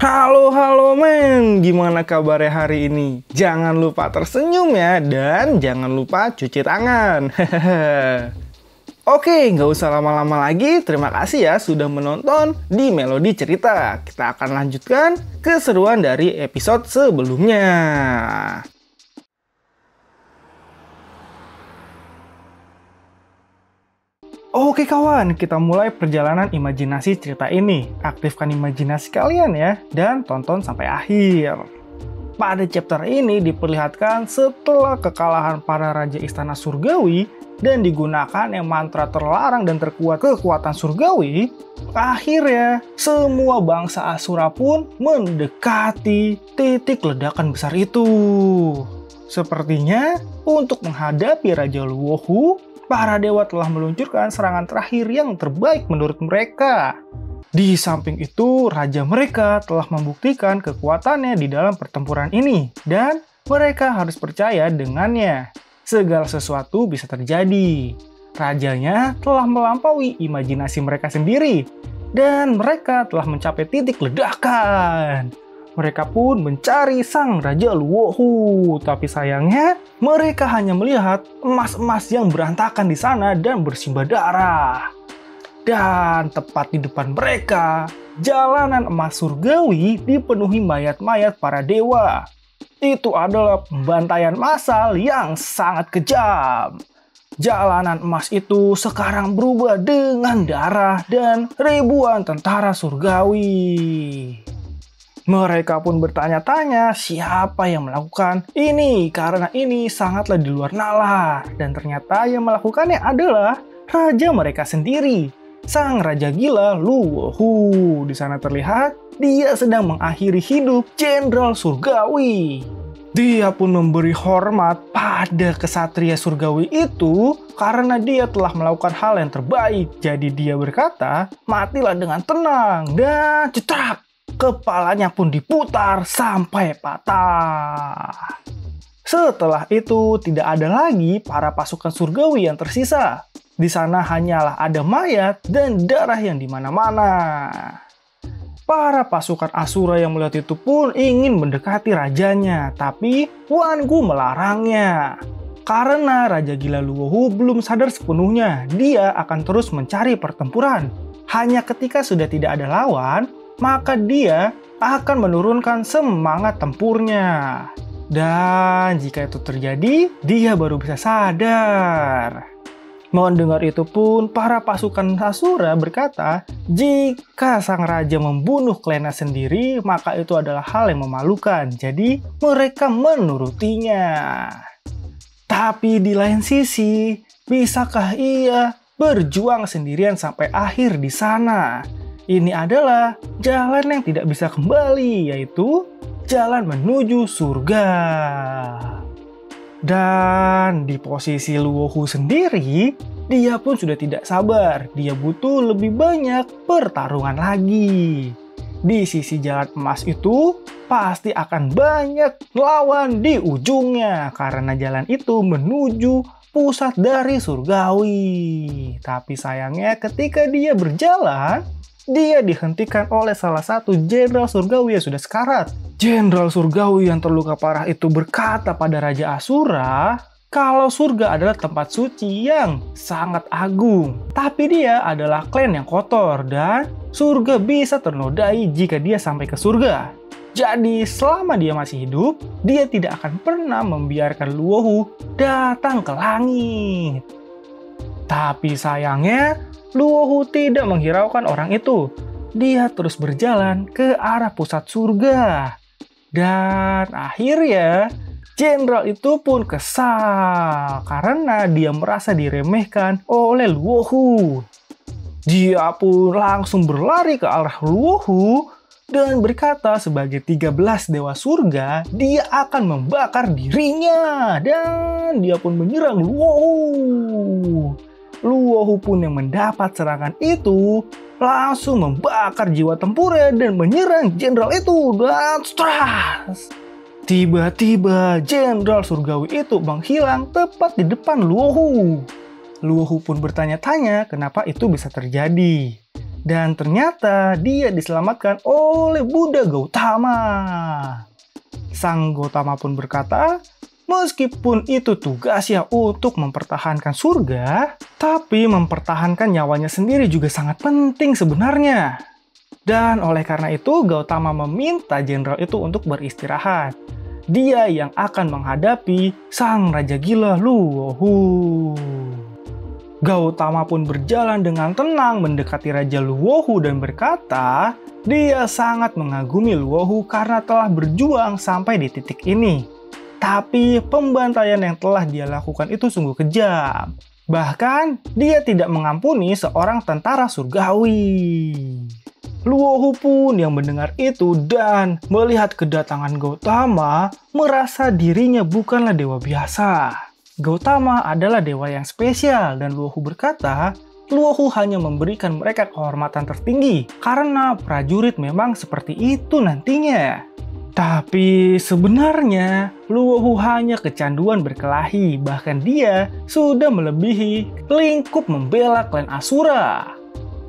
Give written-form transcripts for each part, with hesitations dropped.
Halo men, gimana kabarnya hari ini? Jangan lupa tersenyum ya, dan jangan lupa cuci tangan. Oke, nggak usah lama-lama lagi. Terima kasih ya sudah menonton di Melodi Cerita. Kita akan lanjutkan keseruan dari episode sebelumnya. Oke kawan, kita mulai perjalanan imajinasi cerita ini. Aktifkan imajinasi kalian ya, dan tonton sampai akhir. Pada chapter ini diperlihatkan setelah kekalahan para raja istana surgawi dan digunakan yang mantra terlarang dan terkuat kekuatan surgawi, akhirnya semua bangsa Asura pun mendekati titik ledakan besar itu. Sepertinya untuk menghadapi Raja Luohu, para dewa telah meluncurkan serangan terakhir yang terbaik menurut mereka. Di samping itu, raja mereka telah membuktikan kekuatannya di dalam pertempuran ini, dan mereka harus percaya dengannya. Segala sesuatu bisa terjadi. Rajanya telah melampaui imajinasi mereka sendiri, dan mereka telah mencapai titik ledakan. Mereka pun mencari sang Raja Luohu, tapi sayangnya mereka hanya melihat emas-emas yang berantakan di sana dan bersimbah darah. Dan tepat di depan mereka, jalanan emas surgawi dipenuhi mayat-mayat para dewa. Itu adalah pembantaian massal yang sangat kejam. Jalanan emas itu sekarang berubah dengan darah dan ribuan tentara surgawi. Mereka pun bertanya-tanya siapa yang melakukan ini karena ini sangatlah di luar nalar. Dan ternyata yang melakukannya adalah raja mereka sendiri, sang raja gila Luohu. Di sana terlihat dia sedang mengakhiri hidup Jenderal Surgawi. Dia pun memberi hormat pada kesatria surgawi itu karena dia telah melakukan hal yang terbaik. Jadi dia berkata, matilah dengan tenang, dan cetrak. Kepalanya pun diputar sampai patah. Setelah itu tidak ada lagi para pasukan surgawi yang tersisa. Di sana hanyalah ada mayat dan darah yang di mana-mana. Para pasukan Asura yang melihat itu pun ingin mendekati rajanya, tapi Wan Gu melarangnya. Karena Raja Gila Luohu belum sadar sepenuhnya, dia akan terus mencari pertempuran. Hanya ketika sudah tidak ada lawan, maka dia akan menurunkan semangat tempurnya. Dan jika itu terjadi, dia baru bisa sadar. Mendengar itu pun, para pasukan Asura berkata, jika sang raja membunuh kliennya sendiri, maka itu adalah hal yang memalukan. Jadi, mereka menurutinya. Tapi di lain sisi, bisakah ia berjuang sendirian sampai akhir di sana? Ini adalah jalan yang tidak bisa kembali, yaitu jalan menuju surga. Dan di posisi Luohu sendiri, dia pun sudah tidak sabar. Dia butuh lebih banyak pertarungan lagi. Di sisi jalan emas itu, pasti akan banyak lawan di ujungnya. Karena jalan itu menuju pusat dari surgawi. Tapi sayangnya ketika dia berjalan, dia dihentikan oleh salah satu jenderal surgawi yang sudah sekarat. Jenderal surgawi yang terluka parah itu berkata pada Raja Asura kalau surga adalah tempat suci yang sangat agung. Tapi dia adalah klan yang kotor dan surga bisa ternodai jika dia sampai ke surga. Jadi selama dia masih hidup, dia tidak akan pernah membiarkan Luohu datang ke langit. Tapi sayangnya, Luohu tidak menghiraukan orang itu. Dia terus berjalan ke arah pusat surga. Dan akhirnya, jenderal itu pun kesal karena dia merasa diremehkan oleh Luohu. Dia pun langsung berlari ke arah Luohu dan berkata sebagai 13 dewa surga, dia akan membakar dirinya. Dan dia pun menyerang Luohu. Luohu pun yang mendapat serangan itu langsung membakar jiwa tempurnya dan menyerang jenderal itu. Dan stras! Tiba-tiba jenderal surgawi itu menghilang tepat di depan Luohu. Luohu pun bertanya-tanya kenapa itu bisa terjadi. Dan ternyata dia diselamatkan oleh Buddha Gautama. Sang Gautama pun berkata, meskipun itu tugasnya untuk mempertahankan surga, tapi mempertahankan nyawanya sendiri juga sangat penting sebenarnya. Dan oleh karena itu, Gautama meminta jenderal itu untuk beristirahat. Dia yang akan menghadapi sang Raja Gila Luohu. Gautama pun berjalan dengan tenang mendekati Raja Luohu dan berkata, dia sangat mengagumi Luohu karena telah berjuang sampai di titik ini. Tapi pembantaian yang telah dia lakukan itu sungguh kejam. Bahkan, dia tidak mengampuni seorang tentara surgawi. Luohu pun yang mendengar itu dan melihat kedatangan Gautama merasa dirinya bukanlah dewa biasa. Gautama adalah dewa yang spesial dan Luohu berkata, Luohu hanya memberikan mereka kehormatan tertinggi karena prajurit memang seperti itu nantinya. Tapi sebenarnya Luohu hanya kecanduan berkelahi, bahkan dia sudah melebihi lingkup membela klan Asura.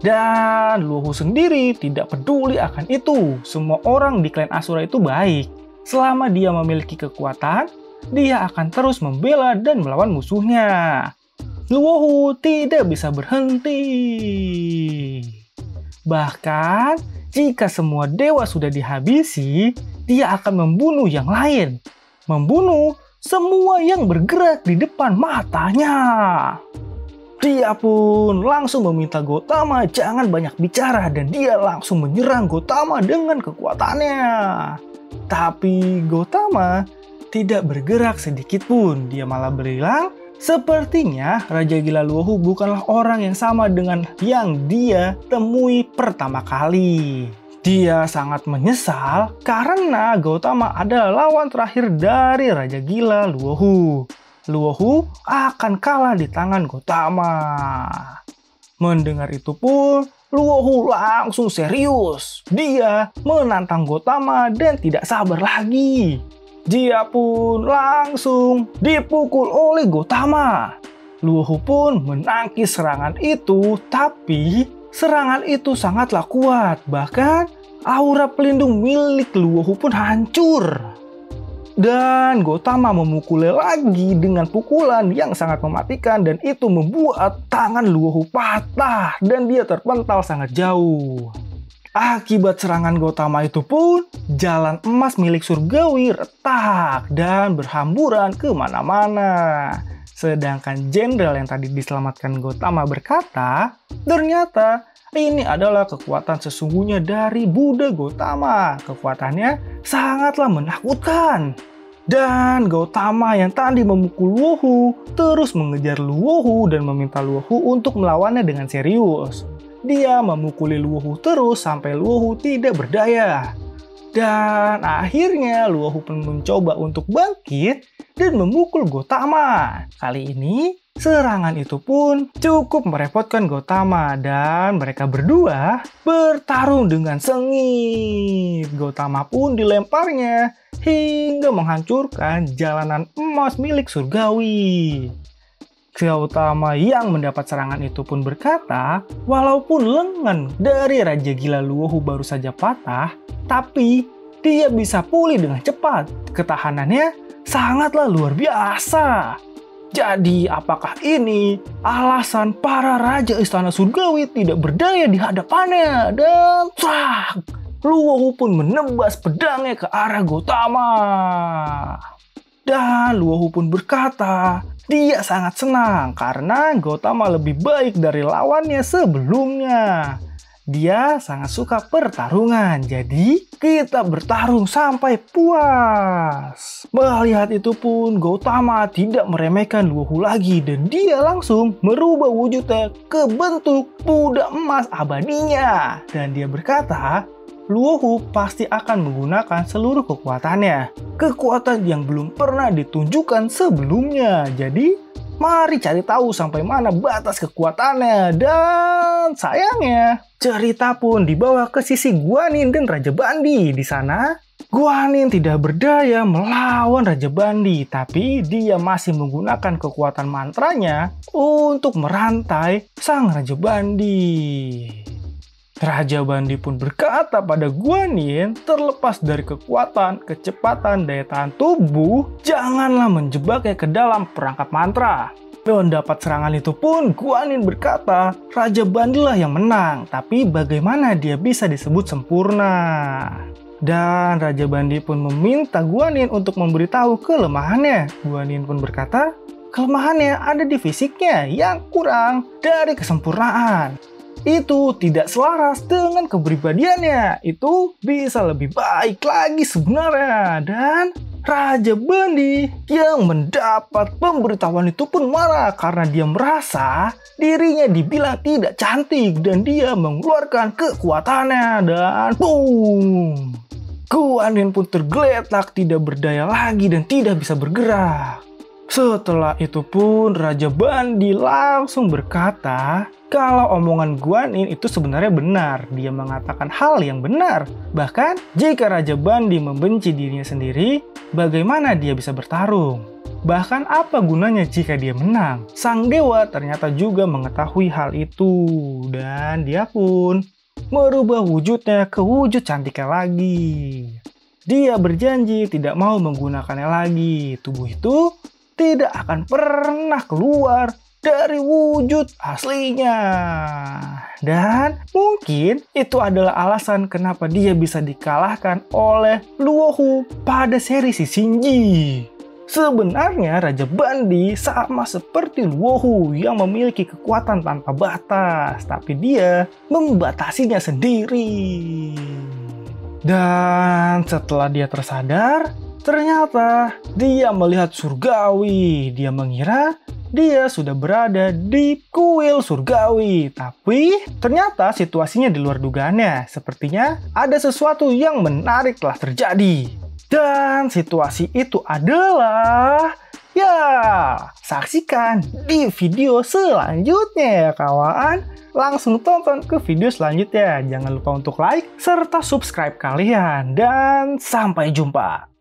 Dan Luohu sendiri tidak peduli akan itu. Semua orang di klan Asura itu baik. Selama dia memiliki kekuatan, dia akan terus membela dan melawan musuhnya. Luohu tidak bisa berhenti. Bahkan, jika semua dewa sudah dihabisi, dia akan membunuh yang lain. Membunuh semua yang bergerak di depan matanya. Dia pun langsung meminta Gautama jangan banyak bicara dan dia langsung menyerang Gautama dengan kekuatannya. Tapi Gautama tidak bergerak sedikit pun. Dia malah bilang, sepertinya Raja Gila Luohu bukanlah orang yang sama dengan yang dia temui pertama kali. Dia sangat menyesal karena Gautama adalah lawan terakhir dari Raja Gila Luohu. Luohu akan kalah di tangan Gautama. Mendengar itu pun, Luohu langsung serius. Dia menantang Gautama dan tidak sabar lagi. Dia pun langsung dipukul oleh Gautama. Luohu pun menangkis serangan itu, tapi serangan itu sangatlah kuat. Bahkan aura pelindung milik Luohu pun hancur. Dan Gautama memukulnya lagi dengan pukulan yang sangat mematikan dan itu membuat tangan Luohu patah dan dia terpental sangat jauh. Akibat serangan Gautama itu pun, jalan emas milik surgawi retak dan berhamburan kemana-mana. Sedangkan jenderal yang tadi diselamatkan Gautama berkata, ternyata ini adalah kekuatan sesungguhnya dari Buddha Gautama. Kekuatannya sangatlah menakutkan. Dan Gautama yang tadi memukul Luohu terus mengejar Luohu dan meminta Luohu untuk melawannya dengan serius. Dia memukuli Luohu terus sampai Luohu tidak berdaya. Dan akhirnya Luohu pun mencoba untuk bangkit dan memukul Gautama. Kali ini serangan itu pun cukup merepotkan Gautama dan mereka berdua bertarung dengan sengit. Gautama pun dilemparnya hingga menghancurkan jalanan emas milik surgawi. Gautama yang mendapat serangan itu pun berkata, walaupun lengan dari Raja Gila Luohu baru saja patah, tapi dia bisa pulih dengan cepat. Ketahanannya sangatlah luar biasa. Jadi apakah ini alasan para Raja Istana Surgawi tidak berdaya di hadapannya? Dan Luohu pun menembas pedangnya ke arah Gautama. Dan Luohu pun berkata, dia sangat senang karena Gautama lebih baik dari lawannya sebelumnya. Dia sangat suka pertarungan, jadi kita bertarung sampai puas. Melihat itu pun Gautama tidak meremehkan Luohu lagi dan dia langsung merubah wujudnya ke bentuk Buddha emas abadinya. Dan dia berkata, Luohu pasti akan menggunakan seluruh kekuatannya. Kekuatan yang belum pernah ditunjukkan sebelumnya. Jadi, mari cari tahu sampai mana batas kekuatannya. Dan sayangnya, cerita pun dibawa ke sisi Guanyin dan Raja Bandi. Di sana, Guanyin tidak berdaya melawan Raja Bandi. Tapi dia masih menggunakan kekuatan mantranya untuk merantai sang Raja Bandi. Raja Bandi pun berkata pada Guanin, terlepas dari kekuatan, kecepatan, daya tahan tubuh, janganlah menjebaknya ke dalam perangkap mantra. Mendapat serangan itu pun, Guanin berkata, Raja Bandi lah yang menang, tapi bagaimana dia bisa disebut sempurna? Dan Raja Bandi pun meminta Guanin untuk memberitahu kelemahannya. Guanin pun berkata, kelemahannya ada di fisiknya yang kurang dari kesempurnaan. Itu tidak selaras dengan kepribadiannya. Itu bisa lebih baik lagi sebenarnya. Dan Raja Bandi yang mendapat pemberitahuan itu pun marah karena dia merasa dirinya dibilang tidak cantik dan dia mengeluarkan kekuatannya. Dan boom! Guanin pun tergeletak, tidak berdaya lagi dan tidak bisa bergerak. Setelah itu pun Raja Bandi langsung berkata kalau omongan Guanin itu sebenarnya benar. Dia mengatakan hal yang benar. Bahkan jika Raja Bandi membenci dirinya sendiri, bagaimana dia bisa bertarung? Bahkan apa gunanya jika dia menang? Sang dewa ternyata juga mengetahui hal itu. Dan dia pun merubah wujudnya ke wujud cantiknya lagi. Dia berjanji tidak mau menggunakannya lagi. Tubuh itu tidak akan pernah keluar dari wujud aslinya. Dan mungkin itu adalah alasan kenapa dia bisa dikalahkan oleh Luohu pada seri si Shinji. Sebenarnya Raja Bandi sama seperti Luohu yang memiliki kekuatan tanpa batas, tapi dia membatasinya sendiri. Dan setelah dia tersadar, ternyata dia melihat surgawi. Dia mengira dia sudah berada di kuil surgawi. Tapi ternyata situasinya di luar dugaannya. Sepertinya ada sesuatu yang menarik telah terjadi. Dan situasi itu adalah, ya, saksikan di video selanjutnya ya kawan. Langsung tonton ke video selanjutnya. Jangan lupa untuk like serta subscribe kalian. Dan sampai jumpa.